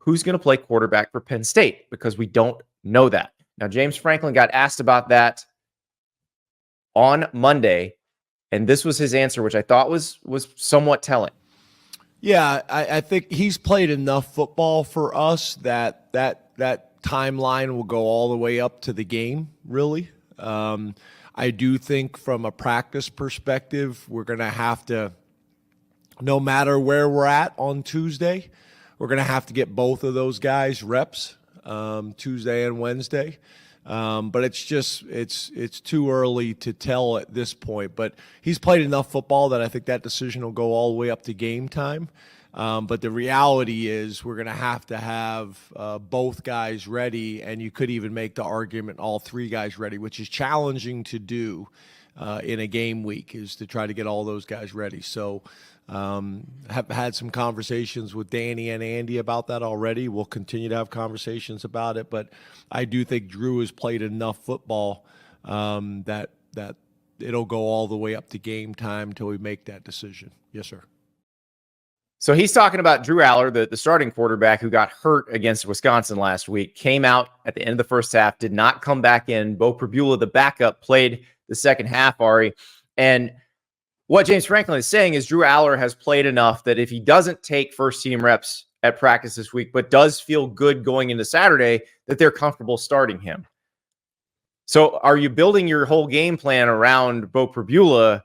who's going to play quarterback for Penn State, because we don't know that. Now, James Franklin got asked about that on Monday, and this was his answer, which I thought was somewhat telling. Yeah, I think he's played enough football for us that timeline will go all the way up to the game, really. I do think from a practice perspective, we're going to have to, no matter where we're at on Tuesday, we're going to have to get both of those guys reps, Tuesday and Wednesday. But it's too early to tell at this point. But he's played enough football that I think that decision will go all the way up to game time. But the reality is we're going to have both guys ready, and you could even make the argument all three guys ready, which is challenging to do in a game week, is to try to get all those guys ready. So have had some conversations with Danny and Andy about that already. We'll continue to have conversations about it, but I do think Drew has played enough football that it'll go all the way up to game time until we make that decision. Yes, sir. So he's talking about Drew Allar, the starting quarterback who got hurt against Wisconsin last week, came out at the end of the first half, did not come back in. Beau Pribula, the backup, played the second half, Ari. And what James Franklin is saying is Drew Allar has played enough that if he doesn't take first-team reps at practice this week, but does feel good going into Saturday, that they're comfortable starting him. So are you building your whole game plan around Beau Pribula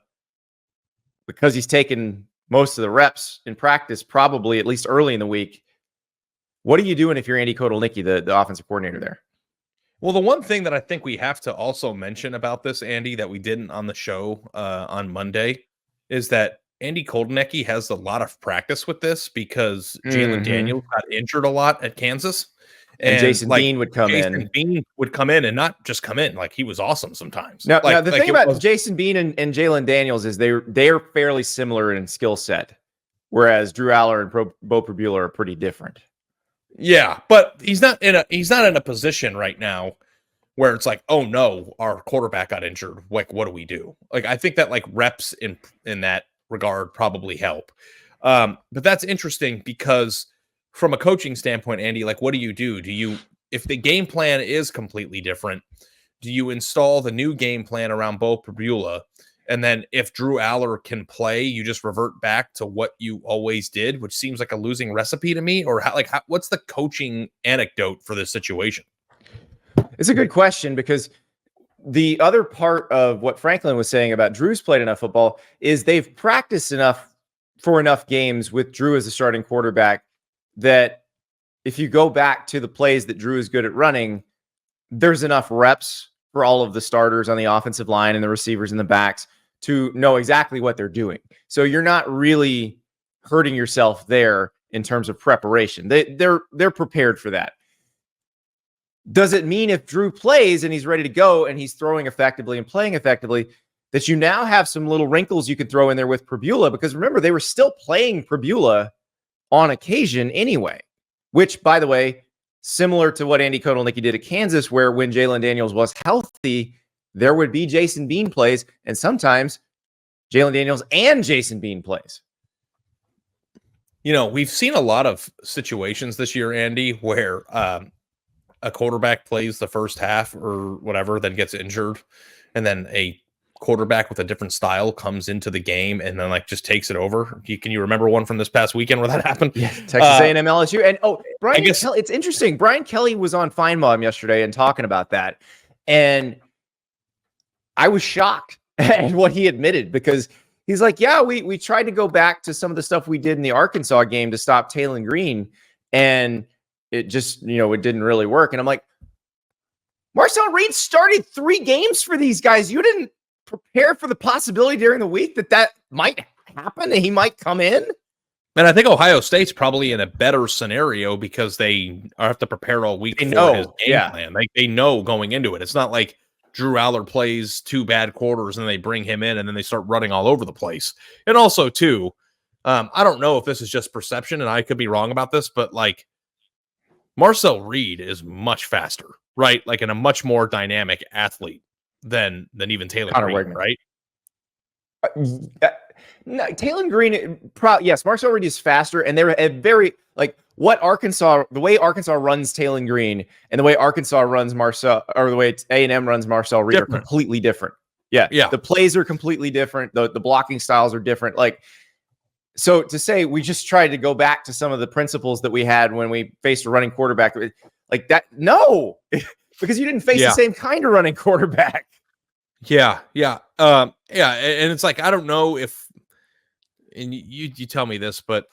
because he's taken most of the reps in practice, probably at least early in the week? What are you doing if you're Andy Kotelnicki, the offensive coordinator there? Well, the one thing that I think we have to also mention about this, Andy, that we didn't on the show on Monday, is that Andy Kotelnicki has a lot of practice with this because Jalen Daniels got injured a lot at Kansas. And Jason Bean would come in. Jason Bean would come in, and not just come in. Like, he was awesome sometimes. Now the thing about Jason Bean and Jalen Daniels is they're fairly similar in skill set, whereas Drew Allar and Beau Pribula are pretty different. Yeah, but he's not in a position right now where it's like, oh no, our quarterback got injured. Like, what do we do? Like, I think that like reps in that regard probably help. But that's interesting because from a coaching standpoint, Andy, like, what do you do? If the game plan is completely different, do you install the new game plan around Beau Pribula? And then if Drew Allar can play, you just revert back to what you always did, which seems like a losing recipe to me? Or what's the coaching anecdote for this situation? It's a good question, because the other part of what Franklin was saying about Drew's played enough football is they've practiced enough for enough games with Drew as the starting quarterback that if you go back to the plays that Drew is good at running, there's enough reps for all of the starters on the offensive line and the receivers and the backs to know exactly what they're doing. So you're not really hurting yourself there in terms of preparation. They're prepared for that. Does it mean if Drew plays and he's ready to go and he's throwing effectively and playing effectively, that you now have some little wrinkles you could throw in there with Pribula? Because remember, they were still playing Pribula on occasion anyway, which, by the way, similar to what Andy Kotelnicki did at Kansas, where when Jalen Daniels was healthy, there would be Jason Bean plays, and sometimes Jalen Daniels and Jason Bean plays. You know, we've seen a lot of situations this year, Andy, where a quarterback plays the first half or whatever, then gets injured, and then a quarterback with a different style comes into the game and then like just takes it over. Can you remember one from this past weekend where that happened? Yeah, Texas A&M LSU. And Brian Kelly, it's interesting. Brian Kelly was on Feinbaum yesterday and talking about that. And I was shocked at what he admitted, because he's like, yeah, we tried to go back to some of the stuff we did in the Arkansas game to stop Taylon Green, and it just, it didn't really work. And I'm like, Marcel Reed started 3 games for these guys. You didn't prepare for the possibility during the week that might happen and he might come in. And I think Ohio State's probably in a better scenario because they have to prepare all week for his game plan. Like, they know going into it. It's not like Drew Allar plays 2 bad quarters and they bring him in and then they start running all over the place. And also, too, I don't know if this is just perception and I could be wrong about this, but like, Marcel Reed is much faster, right? Like, and a much more dynamic athlete than even Taylor Green, right? No, Taylon Green, yes, Marcel Reed is faster, and they're a very, like, the way Arkansas runs Taylon Green and the way Arkansas runs Marcel, or the way A&M runs Marcel Reed are completely different. Yeah. The plays are completely different. The blocking styles are different. Like, so to say we just tried to go back to some of the principles that we had when we faced a running quarterback like that, no, because you didn't face the same kind of running quarterback. Yeah. And it's like, I don't know if, and you tell me this, but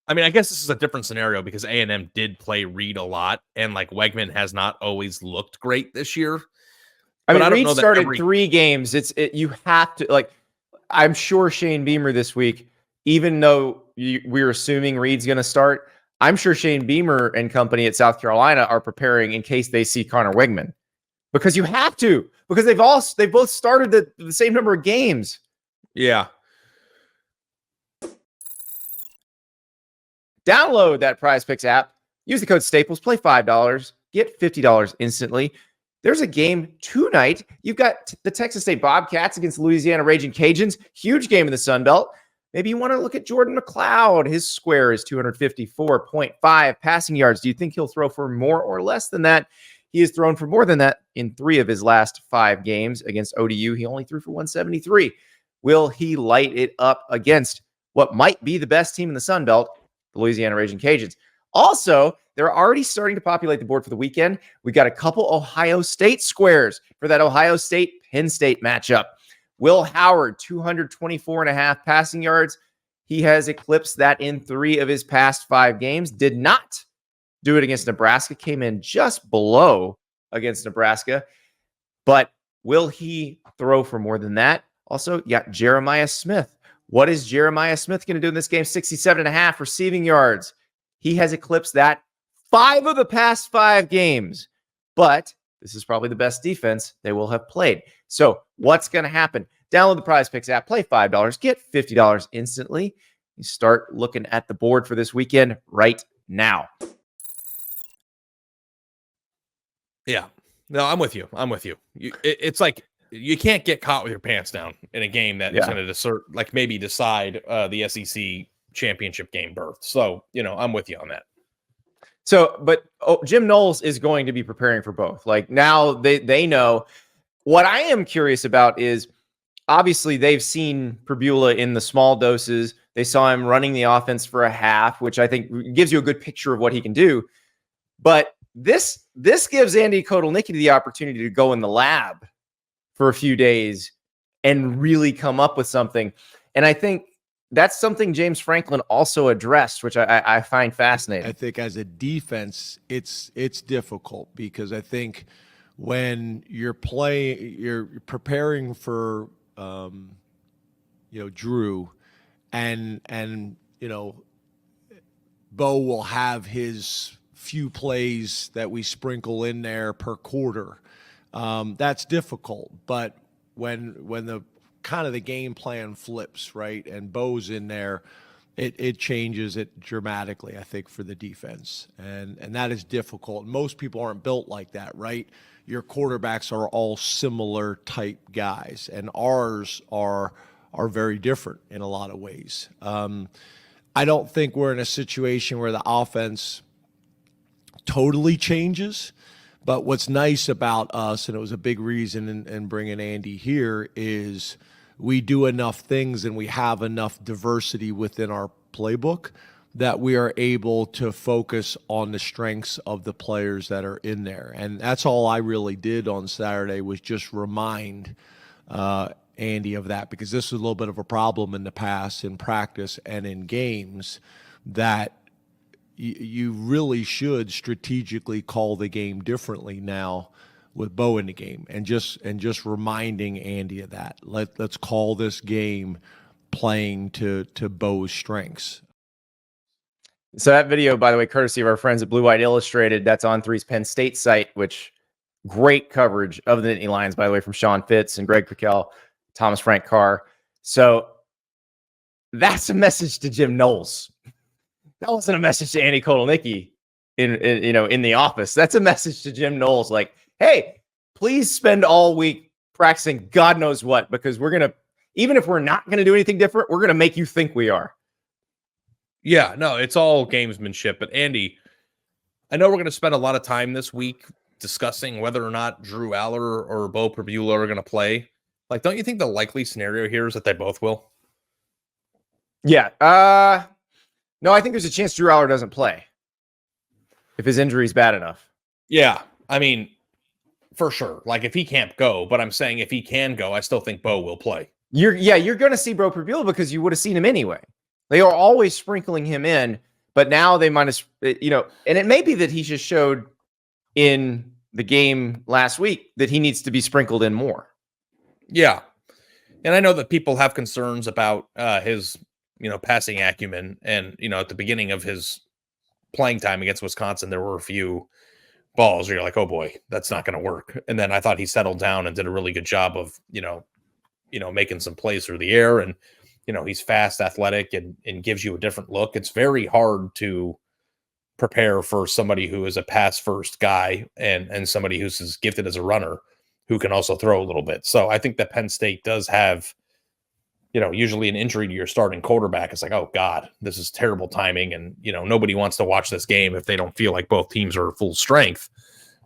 I mean, I guess this is a different scenario because A&M did play Reed a lot, and like Wegman has not always looked great this year. I mean, Reed started 3 games. You have to, like, I'm sure Shane Beamer this week, even though we're assuming Reed's going to start, I'm sure Shane Beamer and company at South Carolina are preparing in case they see Connor Wegman, because you have to, because they both started the same number of games. Yeah. Download that PrizePicks app. Use the code Staples. Play $5. Get $50 instantly. There's a game tonight. You've got the Texas State Bobcats against Louisiana Raging Cajuns. Huge game in the Sun Belt. Maybe you want to look at Jordan McLeod. His square is 254.5 passing yards. Do you think he'll throw for more or less than that? He has thrown for more than that in 3 of his last 5 games. Against ODU, he only threw for 173. Will he light it up against what might be the best team in the Sun Belt, the Louisiana Raging Cajuns? Also, they're already starting to populate the board for the weekend. We got a couple Ohio State squares for that Ohio State-Penn State matchup. Will Howard, 224.5 passing yards. He has eclipsed that in 3 of his past 5 games. Did not do it against Nebraska. Came in just below against Nebraska. But will he throw for more than that? Also, Jeremiah Smith. What is Jeremiah Smith going to do in this game? 67.5 receiving yards. He has eclipsed that 5 of the past 5 games. But this is probably the best defense they will have played. So what's going to happen? Download the PrizePicks app, play $5, get $50 instantly. You start looking at the board for this weekend right now. Yeah. No, I'm with you. It's like you can't get caught with your pants down in a game that is going to maybe decide the SEC championship game berth. So, I'm with you on that. So, but Jim Knowles is going to be preparing for both. Like, now they know. What I am curious about is, obviously they've seen Pribula in the small doses. They saw him running the offense for a half, which I think gives you a good picture of what he can do. But this gives Andy Kotelnicki the opportunity to go in the lab for a few days and really come up with something. And I think that's something James Franklin also addressed, which I find fascinating. I think as a defense, it's difficult because I think when you're preparing for Drew, and Beau will have his few plays that we sprinkle in there per quarter. That's difficult, but when the kind of the game plan flips, right, and Beau's in there, it changes it dramatically, I think, for the defense, and that is difficult. Most people aren't built like that, right? Your quarterbacks are all similar type guys, and ours are very different in a lot of ways. I don't think we're in a situation where the offense totally changes, but what's nice about us, and it was a big reason in bringing Andy here, is we do enough things and we have enough diversity within our playbook that we are able to focus on the strengths of the players that are in there. And that's all I really did on Saturday, was just remind Andy of that, because this was a little bit of a problem in the past in practice and in games, that you really should strategically call the game differently now with Beau in the game, and just reminding Andy of that. Let's call this game playing to Beau's strengths. So that video, by the way, courtesy of our friends at Blue White Illustrated, that's on On3's Penn State site, which great coverage of the Nittany Lions, by the way, from Sean Fitz and Greg Krickel, Thomas Frank Carr. So that's a message to Jim Knowles. That wasn't a message to Andy Kotelnicki in the office. That's a message to Jim Knowles, like, hey, please spend all week practicing God knows what, because we're going to, even if we're not going to do anything different, we're going to make you think we are. Yeah, no, it's all gamesmanship. But Andy, I know we're going to spend a lot of time this week discussing whether or not Drew Allar or Beau Pribula are going to play. Like, don't you think the likely scenario here is that they both will? Yeah. No, I think there's a chance Drew Allar doesn't play if his injury is bad enough. Yeah, I mean, for sure. Like, if he can't go, but I'm saying if he can go, I still think Beau will play. You're going to see Beau Pribula because you would have seen him anyway. They are always sprinkling him in, but now they might have, and it may be that he just showed in the game last week that he needs to be sprinkled in more. Yeah. And I know that people have concerns about his, passing acumen. And, at the beginning of his playing time against Wisconsin, there were a few balls where you're like, oh boy, that's not going to work. And then I thought he settled down and did a really good job of, making some plays through the air. And, he's fast, athletic, and gives you a different look. It's very hard to prepare for somebody who is a pass first guy and somebody who's as gifted as a runner who can also throw a little bit. So I think that Penn State does have, usually an injury to your starting quarterback. It's like, oh God, this is terrible timing. And, nobody wants to watch this game if they don't feel like both teams are full strength.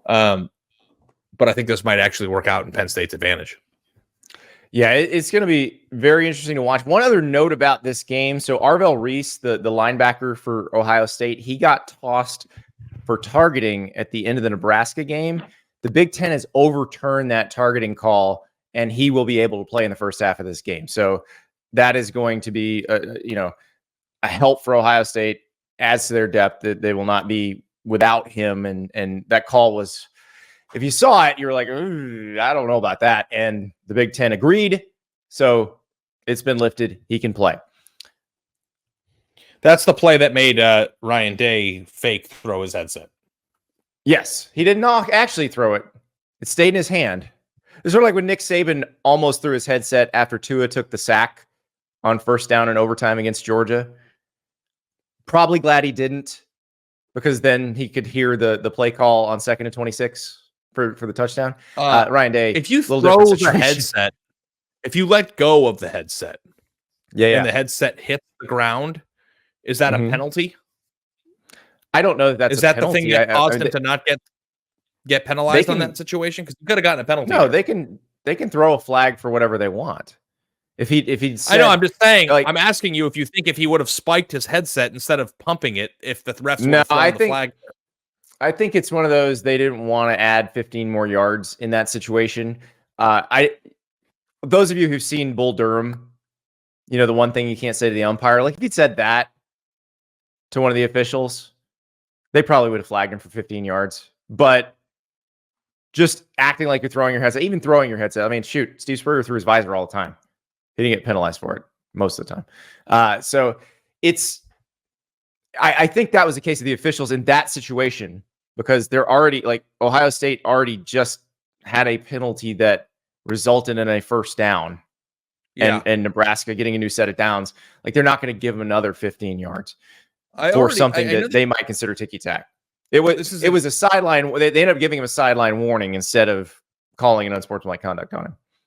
But I think this might actually work out in Penn State's advantage. Yeah, it's going to be very interesting to watch. One other note about this game. So Arvell Reese, the linebacker for Ohio State, he got tossed for targeting at the end of the Nebraska game. The Big Ten has overturned that targeting call, and he will be able to play in the first half of this game. So that is going to be, a help for Ohio State adds to their depth. That they will not be without him. And that call was, if you saw it, you were like, I don't know about that. And the Big Ten agreed. So it's been lifted. He can play. That's the play that made Ryan Day fake throw his headset. Yes, he did not actually throw it. It stayed in his hand. It's sort of like when Nick Saban almost threw his headset after Tua took the sack on first down in overtime against Georgia. Probably glad he didn't, because then he could hear the play call on 2nd and 26 for the touchdown. Ryan Day, if you throw the headset, if you let go of the headset, and the headset hits the ground, is that a penalty? I don't know if that's is that the thing that caused him to not get penalized on that situation? Because you could have gotten a penalty. No, they can throw a flag for whatever they want. If he said, I know, I'm just saying, I'm asking you if you think if he would have spiked his headset instead of pumping it, if the refs would have thrown the flag. I think it's one of those, they didn't want to add 15 more yards in that situation. Those of you who've seen Bull Durham, the one thing you can't say to the umpire, like if he'd said that to one of the officials, they probably would have flagged him for 15 yards. But just acting like you're throwing your headset, even throwing your headset. I mean, shoot, Steve Spurrier threw his visor all the time. He didn't get penalized for it most of the time. So it's, I think that was the case of the officials in that situation, because they're already, like, Ohio State already just had a penalty that resulted in a first down, and Nebraska getting a new set of downs. Like, they're not going to give them another 15 yards for something that they might consider ticky-tack. It was a sideline. They ended up giving him a sideline warning instead of calling an unsportsmanlike conduct on him.